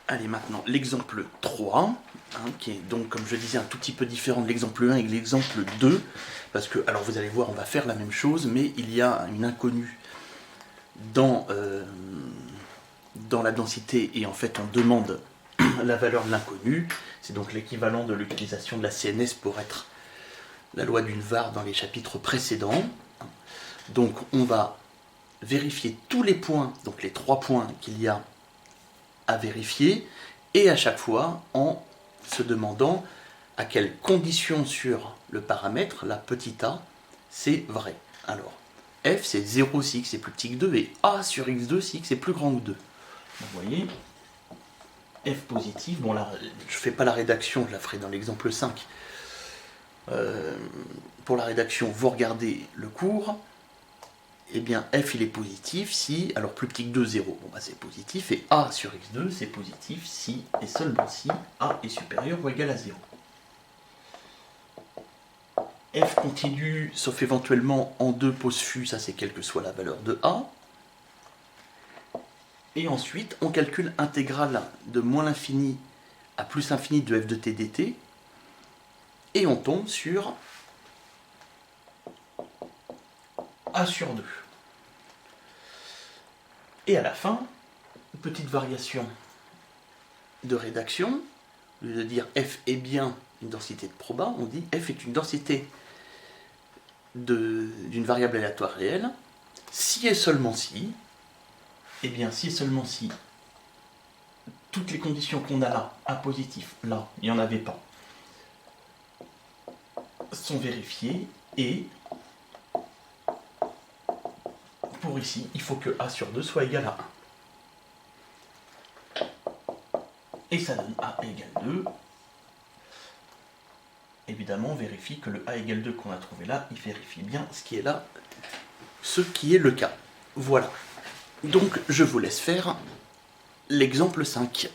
Allez, maintenant, l'exemple 3, qui est donc, comme je disais, un tout petit peu différent de l'exemple 1 et de l'exemple 2, parce que, alors vous allez voir, on va faire la même chose, mais il y a une inconnue dans la densité, et en fait, on demande la valeur de l'inconnu. C'est donc l'équivalent de l'utilisation de la CNS pour être la loi d'une var dans les chapitres précédents. Donc, on va vérifier tous les points, donc les 3 points qu'il y a à vérifier, et à chaque fois en se demandant à quelles conditions sur le paramètre, la petite a, c'est vrai. Alors, f c'est 0 si x est plus petit que 2, et a sur x2 si x est plus grand que 2. Vous voyez, f positif, bon là, je ne fais pas la rédaction, je la ferai dans l'exemple 5. Pour la rédaction, vous regardez le cours, eh bien f il est positif si, alors plus petit que 2, 0, bon bah c'est positif, et a sur x2 c'est positif si, et seulement si, a est supérieur ou égal à 0. F continue, sauf éventuellement en 2 pose φ, ça c'est quelle que soit la valeur de a. Et ensuite, on calcule intégrale de moins l'infini à plus l'infini de f de t dt, et on tombe sur a sur 2. Et à la fin, une petite variation de rédaction, au lieu de dire f est bien une densité de proba, on dit f est une densité d'une variable aléatoire réelle, si et seulement si, et bien si et seulement si, toutes les conditions qu'on a là, a positif, là, il n'y en avait pas, sont vérifiées, et pour ici, il faut que a sur 2 soit égal à 1. Et ça donne a égale 2. Évidemment, on vérifie que le a égale 2 qu'on a trouvé là, il vérifie bien ce qui est là, ce qui est le cas. Voilà. Donc, je vous laisse faire l'exemple 5.